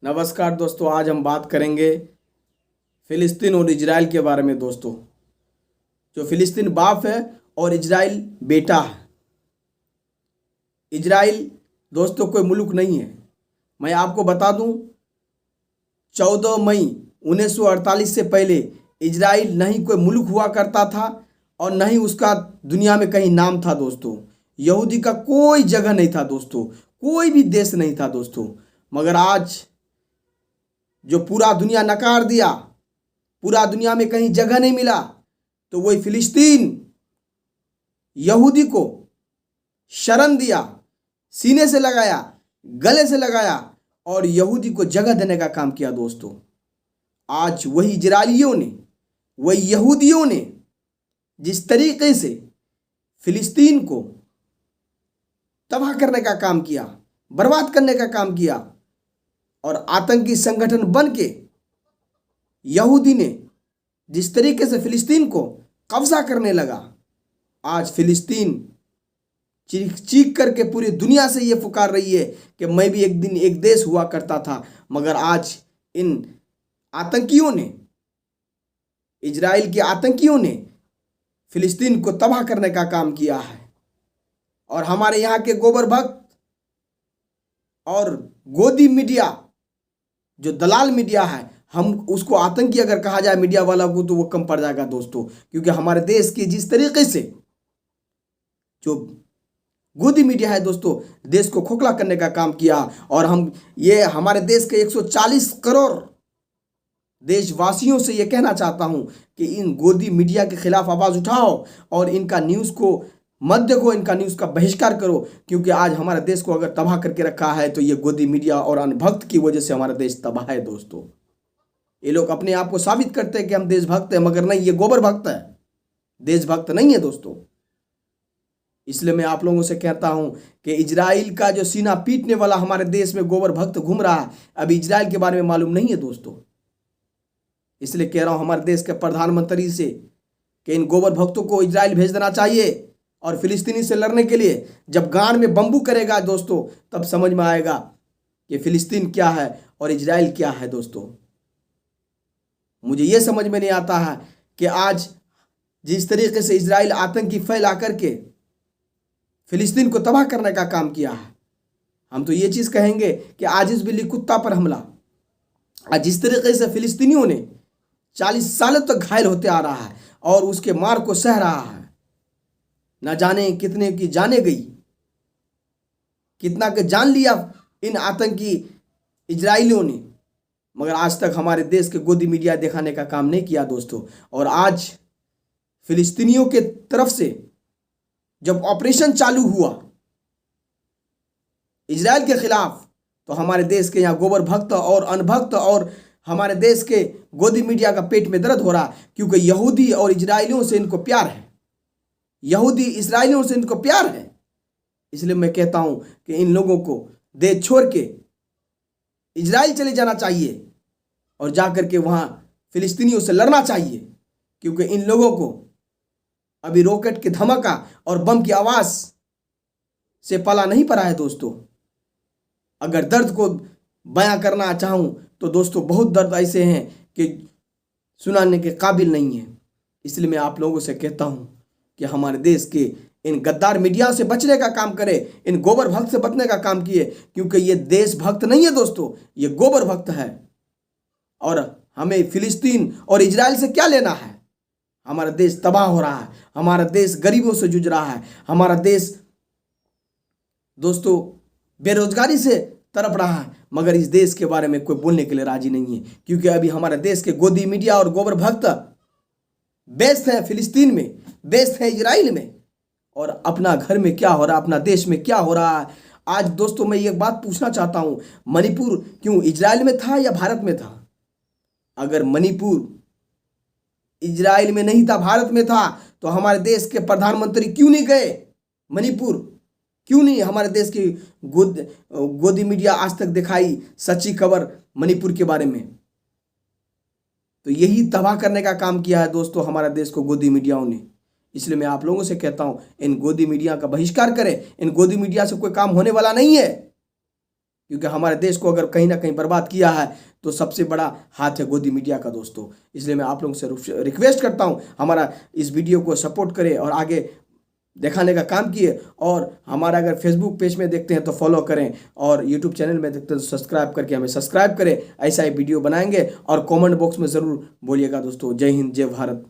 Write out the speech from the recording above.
नमस्कार दोस्तों, आज हम बात करेंगे फिलिस्तीन और इजराइल के बारे में। दोस्तों, जो फिलिस्तीन बाप है और इजराइल बेटा है। इजराइल दोस्तों कोई मुल्क नहीं है। मैं आपको बता दूं, 14 मई 1948 से पहले इजराइल नहीं कोई मुल्क हुआ करता था और न ही उसका दुनिया में कहीं नाम था। दोस्तों, यहूदी का कोई जगह नहीं था। दोस्तों, कोई भी देश नहीं था। दोस्तों, मगर आज जो पूरा दुनिया नकार दिया, पूरा दुनिया में कहीं जगह नहीं मिला, तो वही फिलिस्तीन यहूदी को शरण दिया, सीने से लगाया, गले से लगाया और यहूदी को जगह देने का काम किया। दोस्तों, आज वही इजरायलियों ने, वही यहूदियों ने जिस तरीके से फिलिस्तीन को तबाह करने का काम किया, बर्बाद करने का काम किया और आतंकी संगठन बन के यहूदी ने जिस तरीके से फिलिस्तीन को कब्जा करने लगा, आज फिलिस्तीन चीख चीख करके पूरी दुनिया से ये पुकार रही है कि मैं भी एक दिन एक देश हुआ करता था। मगर आज इन आतंकियों ने, इजराइल के आतंकियों ने फिलिस्तीन को तबाह करने का काम किया है। और हमारे यहाँ के गोबर भक्त और गोदी मीडिया, जो दलाल मीडिया है, हम उसको आतंकी अगर कहा जाए मीडिया वाला को, तो वो कम पड़ जाएगा। दोस्तों, क्योंकि हमारे देश की जिस तरीके से जो गोदी मीडिया है, दोस्तों, देश को खोखला करने का काम किया। और हम ये हमारे देश के 140 करोड़ देशवासियों से ये कहना चाहता हूं कि इन गोदी मीडिया के खिलाफ आवाज उठाओ और इनका न्यूज़ को मत देखो, इनका न्यूज़ का बहिष्कार करो। क्योंकि आज हमारे देश को अगर तबाह करके रखा है तो ये गोदी मीडिया और अनभक्त की वजह से हमारा देश तबाह है। दोस्तों, ये लोग अपने आप को साबित करते हैं कि हम देशभक्त हैं, मगर नहीं, ये गोबर भक्त है, देशभक्त नहीं है। दोस्तों, इसलिए मैं आप लोगों से कहता हूं कि इजराइल का जो सीना पीटने वाला हमारे देश में गोबर भक्त घूम रहा है, अभी इजराइल के बारे में मालूम नहीं है। दोस्तों, इसलिए कह रहा हूं हमारे देश के प्रधानमंत्री से कि इन गोबर भक्तों को इजराइल भेज देना चाहिए और फिलिस्तीनी से लड़ने के लिए जब गान में बंबू करेगा, दोस्तों, तब समझ में आएगा कि फिलिस्तीन क्या है और इजराइल क्या है। दोस्तों, मुझे यह समझ में नहीं आता है कि आज जिस तरीके से इजराइल आतंकी फैला करके फिलिस्तीन को तबाह करने का काम किया है, हम तो ये चीज कहेंगे कि आजिज बिल्ली कुत्ता पर हमला। आज जिस तरीके से फिलिस्तीनियों ने 40 सालों तक घायल होते आ रहा है और उसके मार को सह रहा है, न जाने कितने की जाने गई, कितना के जान लिया इन आतंकी इजराइलियों ने, मगर आज तक हमारे देश के गोदी मीडिया दिखाने का काम नहीं किया। दोस्तों, और आज फिलिस्तीनियों के तरफ से जब ऑपरेशन चालू हुआ इजराइल के खिलाफ, तो हमारे देश के यहाँ गोबर भक्त और अनभक्त और हमारे देश के गोदी मीडिया का पेट में दर्द हो रहा, क्योंकि यहूदी और इजराइलियों से इनको प्यार है, यहूदी इजराइलियों से इनको प्यार है। इसलिए मैं कहता हूं कि इन लोगों को देश छोड़ के इजराइल चले जाना चाहिए और जाकर के वहां फिलिस्तीनियों से लड़ना चाहिए, क्योंकि इन लोगों को अभी रॉकेट के धमाका और बम की आवाज से पला नहीं पड़ा है। दोस्तों, अगर दर्द को बयां करना चाहूं तो दोस्तों बहुत दर्द ऐसे हैं कि सुनाने के काबिल नहीं है। इसलिए मैं आप लोगों से कहता हूं कि हमारे देश के इन गद्दार मीडिया से बचने का काम करे, इन गोबर भक्त से बचने का काम किए, क्योंकि ये देशभक्त नहीं है। दोस्तों, ये गोबर भक्त है। और हमें फिलिस्तीन और इजराइल से क्या लेना है? हमारा देश तबाह हो रहा है, हमारा देश गरीबों से जूझ रहा है, हमारा देश दोस्तों बेरोजगारी से तड़प रहा है, मगर इस देश के बारे में कोई बोलने के लिए राजी नहीं है। क्योंकि अभी हमारे देश के गोदी मीडिया और गोबर भक्त व्यस्त है फिलिस्तीन में, व्यस्त है इजराइल में, और अपना घर में क्या हो रहा है, अपना देश में क्या हो रहा है। आज दोस्तों मैं एक बात पूछना चाहता हूं, मणिपुर क्यों इजराइल में था या भारत में था? अगर मणिपुर इजराइल में नहीं था, भारत में था, तो हमारे देश के प्रधानमंत्री क्यों नहीं गए मणिपुर? क्यों नहीं हमारे देश की गोदी मीडिया आज तक दिखाई सच्ची खबर मणिपुर के बारे में? तो यही तबाह करने का काम किया है दोस्तों हमारा देश को गोदी मीडियाओं ने। इसलिए मैं आप लोगों से कहता हूं, इन गोदी मीडिया का बहिष्कार करें। इन गोदी मीडिया से कोई काम होने वाला नहीं है। क्योंकि हमारे देश को अगर कहीं ना कहीं बर्बाद किया है तो सबसे बड़ा हाथ है गोदी मीडिया का दोस्तों। इसलिए मैं आप लोगों से रिक्वेस्ट करता हूं हमारा इस वीडियो को सपोर्ट करें और आगे दिखाने का काम किए। और हमारा अगर फेसबुक पेज में देखते हैं तो फॉलो करें, और यूट्यूब चैनल में देखते हैं तो सब्सक्राइब करके हमें सब्सक्राइब करें। ऐसा ही वीडियो बनाएंगे और कमेंट बॉक्स में ज़रूर बोलिएगा दोस्तों। जय हिंद, जय भारत।